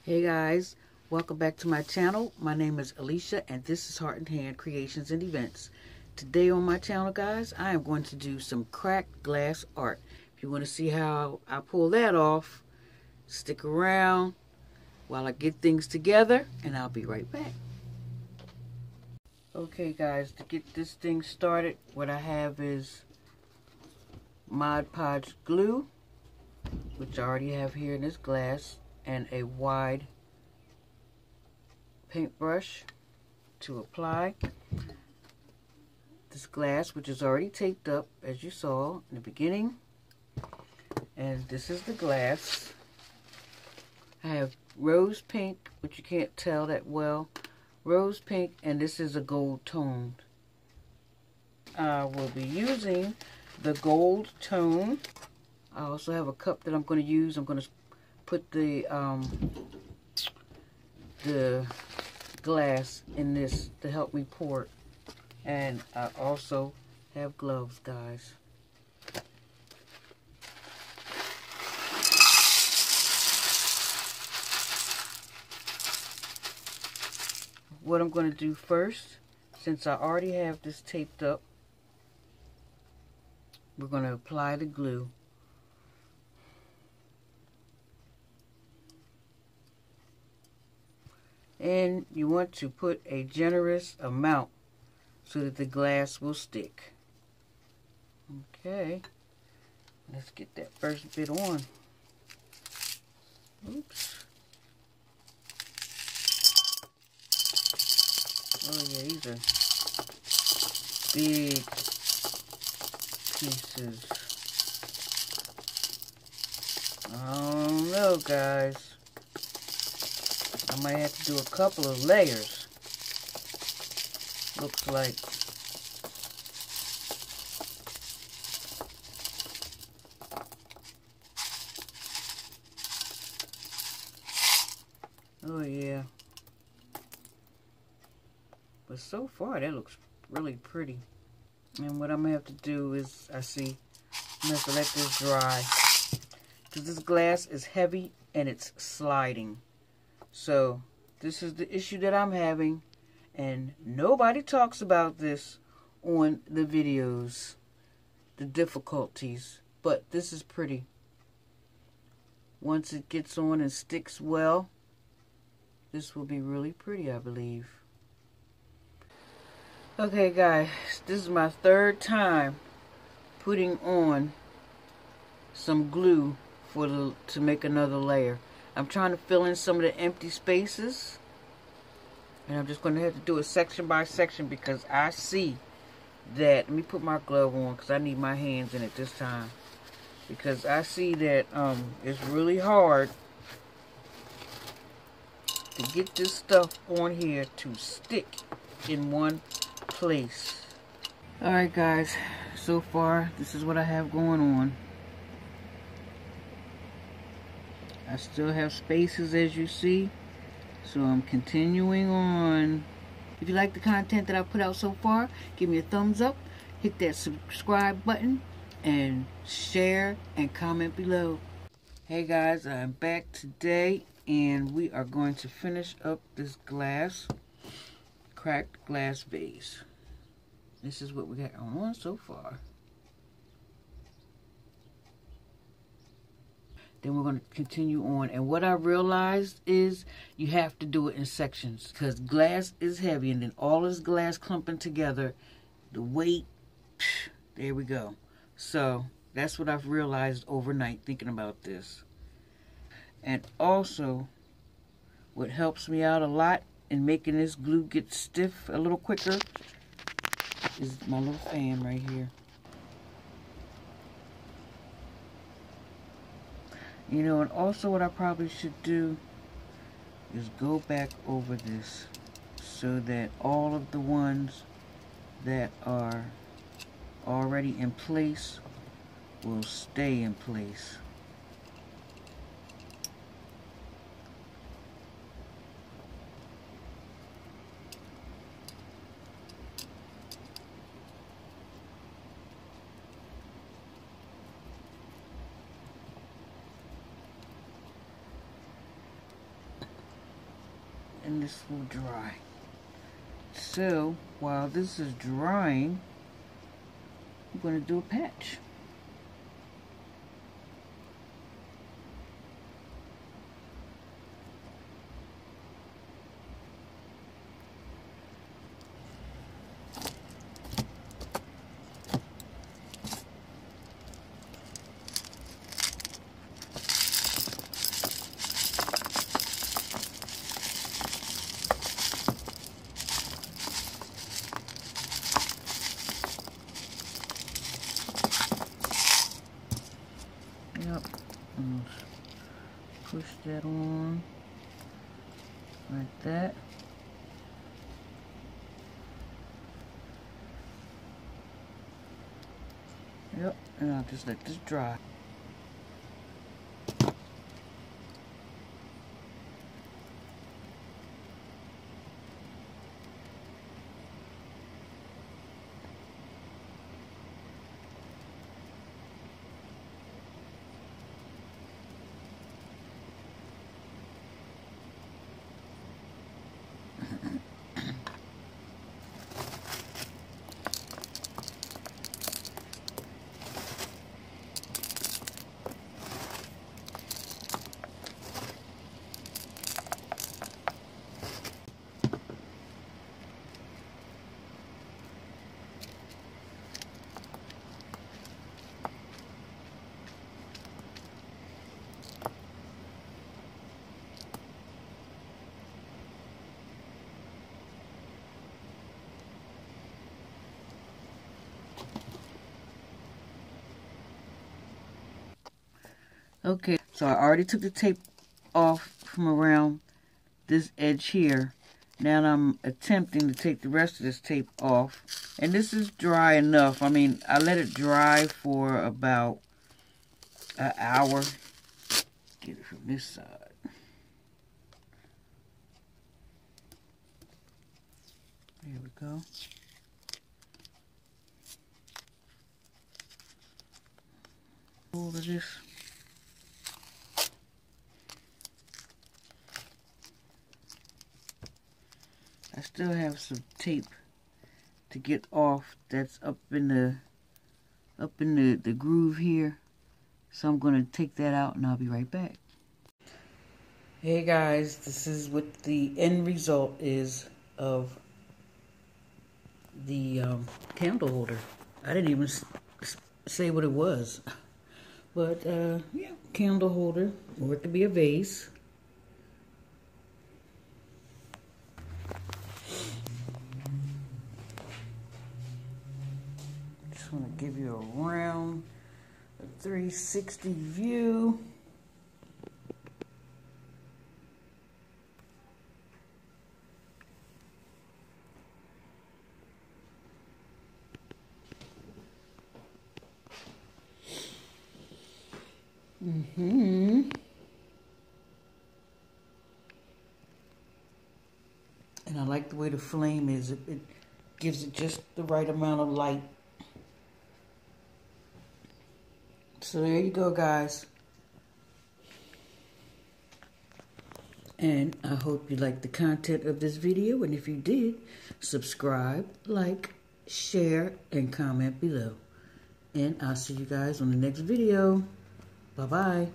Hey guys, welcome back to my channel. My name is Alicia and this is Heart and Hand Creations and Events. Today on my channel, guys, I am going to do some cracked glass art. If you want to see how I pull that off, stick around while I get things together and I'll be right back. Okay guys, to get this thing started, what I have is Mod Podge glue, which I already have here in this glass, and a wide paintbrush to apply this glass, which is already taped up as you saw in the beginning. And this is the glass. I have rose pink, which you can't tell that well, rose pink, and this is a gold toned. I will be using the gold tone. I also have a cup that I'm going to use. I'm going to put the glass in this to help me pour it. And I also have gloves, guys. What I'm going to do first, since I already have this taped up, we're going to apply the glue. And you want to put a generous amount so that the glass will stick. Okay, let's get that first bit on. Oops. Oh yeah, these are big pieces. I don't know, guys. I might have to do a couple of layers. Looks like. Oh yeah. But so far that looks really pretty. And what I'm going to have to do is, I'm going to have to let this dry. Because this glass is heavy and it's sliding. So this is the issue that I'm having, and nobody talks about this on the videos, the difficulties, but this is pretty. Once it gets on and sticks well, this will be really pretty, I believe. Okay guys, this is my third time putting on some glue to make another layer. I'm trying to fill in some of the empty spaces. And I'm just going to have to do it section by section because I see that, let me put my glove on because I need my hands in it this time. Because I see that it's really hard to get this stuff on here to stick in one place. Alright guys, so far this is what I have going on. I still have spaces as you see, so I'm continuing on. If you like the content that I put out so far, give me a thumbs up, hit that subscribe button, and share and comment below. Hey guys, I'm back today and we are going to finish up this cracked glass vase. This is what we got on so far. Then we're going to continue on. And what I realized is you have to do it in sections because glass is heavy, and then all this glass clumping together, the weight, there we go. So that's what I've realized overnight thinking about this. And also what helps me out a lot in making this glue get stiff a little quicker is my little fan right here. You know, and also what I probably should do is go back over this so that all of the ones that are already in place will stay in place. and this will dry. So while this is drying, I'm going to do a patch. Yep, and push that on like that. Yep, and I'll just let this dry. Okay, so I already took the tape off from around this edge here. Now I'm attempting to take the rest of this tape off. And this is dry enough. I mean, I let it dry for about an hour. Get it from this side. There we go. Over this. I still have some tape to get off that's up in the groove here. So I'm going to take that out and I'll be right back. Hey guys, this is what the end result is of the candle holder. I didn't even say what it was. But yeah, candle holder, or it could be a vase. Just want to give you a round, a 360 view. And I like the way the flame is. It gives it just the right amount of light. So there you go, guys. And I hope you liked the content of this video. And if you did, subscribe, like, share, and comment below. And I'll see you guys on the next video. Bye-bye.